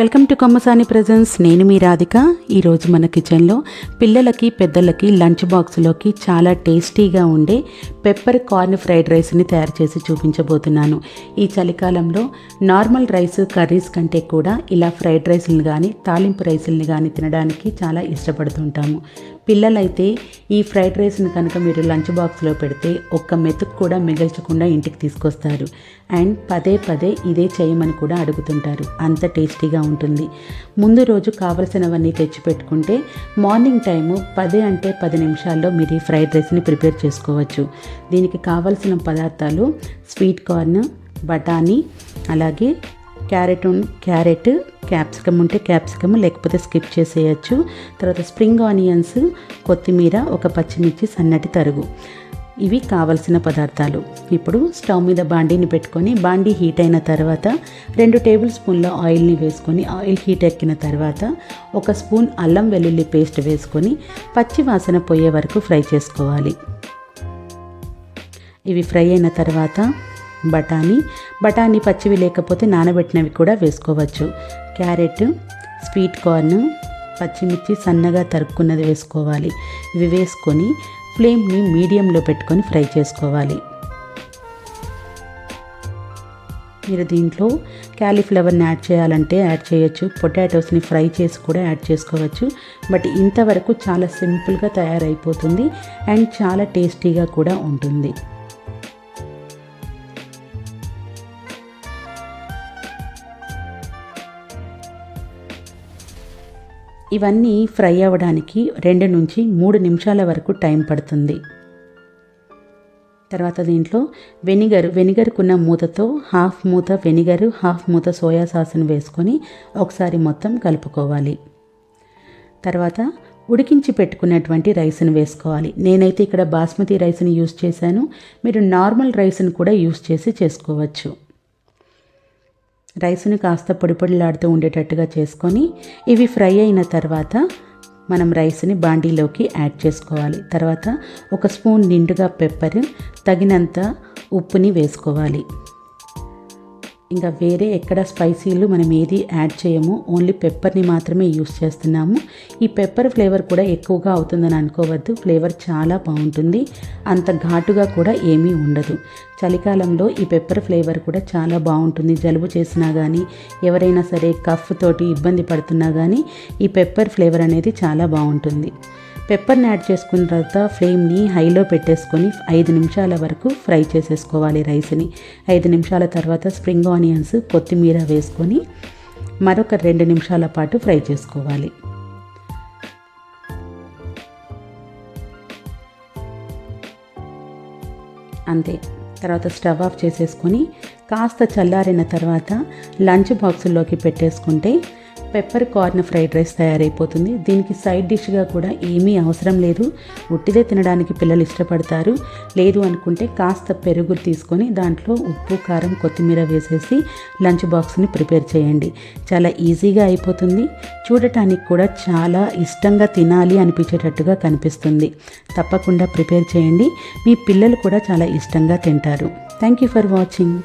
Welcome to Kommasani presence. నేను మీ రాధిక. ఈరోజు మన కిచెన్లో పిల్లలకి పెద్దలకి లంచ్ బాక్స్లోకి చాలా టేస్టీగా ఉండే పెప్పర్ కార్న్ ఫ్రైడ్ రైస్ని తయారు చేసి చూపించబోతున్నాను. ఈ చలికాలంలో నార్మల్ రైస్ కర్రీస్ కంటే కూడా ఇలా ఫ్రైడ్ రైస్ని కానీ తాలింపు రైస్ని కానీ తినడానికి చాలా ఇష్టపడుతుంటాము. పిల్లలైతే ఈ ఫ్రైడ్ రైస్ని కనుక మీరు లంచ్ బాక్స్లో పెడితే ఒక్క మెతుకు కూడా మిగల్చకుండా ఇంటికి తీసుకొస్తారు. అండ్ పదే పదే ఇదే చేయమని కూడా అడుగుతుంటారు. అంత టేస్టీగా ఉంటుంది. ముందు రోజు కావలసినవన్నీ తెచ్చిపెట్టుకుంటే మార్నింగ్ టైము 10 నిమిషాల్లో మీరు ఈ ఫ్రైడ్ రైస్ని ప్రిపేర్ చేసుకోవచ్చు. దీనికి కావలసిన పదార్థాలు స్వీట్ కార్న్, బఠానీ, అలాగే క్యారెట్, క్యాప్సికమ్ ఉంటే క్యాప్సికమ్, లేకపోతే స్కిప్ చేసేయచ్చు. తర్వాత స్ప్రింగ్ ఆనియన్స్, కొత్తిమీర, ఒక పచ్చిమిర్చి సన్నటి తరుగు. ఇవి కావలసిన పదార్థాలు. ఇప్పుడు స్టవ్ మీద బాండీని పెట్టుకొని బాండీ హీట్ అయిన తర్వాత 2 టేబుల్ స్పూన్ల ఆయిల్ని వేసుకొని ఆయిల్ హీట్ ఎక్కిన తర్వాత 1 స్పూన్ అల్లం వెల్లుల్లి పేస్ట్ వేసుకొని పచ్చి వాసన పోయే వరకు ఫ్రై చేసుకోవాలి. ఇవి ఫ్రై అయిన తర్వాత బఠానీ పచ్చివి లేకపోతే నానబెట్టినవి కూడా వేసుకోవచ్చు. క్యారెట్, స్వీట్ కార్న్, పచ్చిమిర్చి సన్నగా తరుక్కున్నది వేసుకోవాలి. ఇవి వేసుకొని ఫ్లేమ్ని మీడియంలో పెట్టుకొని ఫ్రై చేసుకోవాలి. మీరు దీంట్లో క్యాలీఫ్లవర్ని యాడ్ చేయాలంటే యాడ్ చేయొచ్చు. పొటాటోస్ని ఫ్రై చేసి కూడా యాడ్ చేసుకోవచ్చు. బట్ ఇంతవరకు చాలా సింపుల్గా తయారైపోతుంది అండ్ చాలా టేస్టీగా కూడా ఉంటుంది. ఇవన్నీ ఫ్రై అవ్వడానికి 2 నుంచి 3 నిమిషాల వరకు టైం పడుతుంది. తర్వాత దీంట్లో వెనిగర్కున్న మూతతో హాఫ్ మూత వెనిగరు, హాఫ్ మూత సోయా సాస్ని వేసుకొని ఒకసారి మొత్తం కలుపుకోవాలి. తర్వాత ఉడికించి పెట్టుకున్నటువంటి రైస్ని వేసుకోవాలి. నేనైతే ఇక్కడ బాస్మతి రైస్ని యూస్ చేశాను. మీరు నార్మల్ రైస్ని కూడా యూస్ చేసి చేసుకోవచ్చు. రైస్ని కాస్త పొడిలాడుతూ ఉండేటట్టుగా చేసుకొని ఇవి ఫ్రై అయిన తర్వాత మనం రైస్ని బాండీలోకి యాడ్ చేసుకోవాలి. తర్వాత 1 స్పూన్ నిండుగా పెప్పర్, తగినంత ఉప్పుని వేసుకోవాలి. ఇంకా వేరే ఎక్కడ స్పైసీలు మనం ఏది యాడ్ చేయము. ఓన్లీ పెప్పర్ని మాత్రమే యూస్ చేస్తున్నాము. ఈ పెప్పర్ ఫ్లేవర్ కూడా ఎక్కువగా అవుతుందని అనుకోవద్దు. ఫ్లేవర్ చాలా బాగుంటుంది. అంత ఘాటుగా కూడా ఏమీ ఉండదు. చలికాలంలో ఈ పెప్పర్ ఫ్లేవర్ కూడా చాలా బాగుంటుంది. జలుబు చేసినా కానీ ఎవరైనా సరే కఫ్ తోటి ఇబ్బంది పడుతున్నా కానీ ఈ పెప్పర్ ఫ్లేవర్ అనేది చాలా బాగుంటుంది. పెప్పర్ని యాడ్ చేసుకున్న తర్వాత ఫ్లేమ్ని హైలో పెట్టేసుకొని 5 నిమిషాల వరకు ఫ్రై చేసేసుకోవాలి రైస్ని. 5 నిమిషాల తర్వాత స్ప్రింగ్ ఆనియన్స్, కొత్తిమీర వేసుకొని మరొక 2 నిమిషాల పాటు ఫ్రై చేసుకోవాలి. అంతే. తర్వాత స్టవ్ ఆఫ్ చేసేసుకొని కాస్త చల్లారిన తర్వాత లంచ్ బాక్సుల్లోకి పెట్టేసుకుంటే పెప్పర్ కార్న్ ఫ్రైడ్ రైస్ తయారైపోతుంది. దీనికి సైడ్ డిష్గా కూడా ఏమీ అవసరం లేదు. ఉట్టిదే తినడానికి పిల్లలు ఇష్టపడతారు. లేదు అనుకుంటే కాస్త పెరుగు తీసుకొని దాంట్లో ఉప్పు, కారం, కొత్తిమీర వేసేసి లంచ్ బాక్స్ని ప్రిపేర్ చేయండి. చాలా ఈజీగా అయిపోతుంది. చూడటానికి కూడా చాలా ఇష్టంగా తినాలి అనిపించేటట్టుగా కనిపిస్తుంది. తప్పకుండా ప్రిపేర్ చేయండి. మీ పిల్లలు కూడా చాలా ఇష్టంగా తింటారు. Thank you for watching.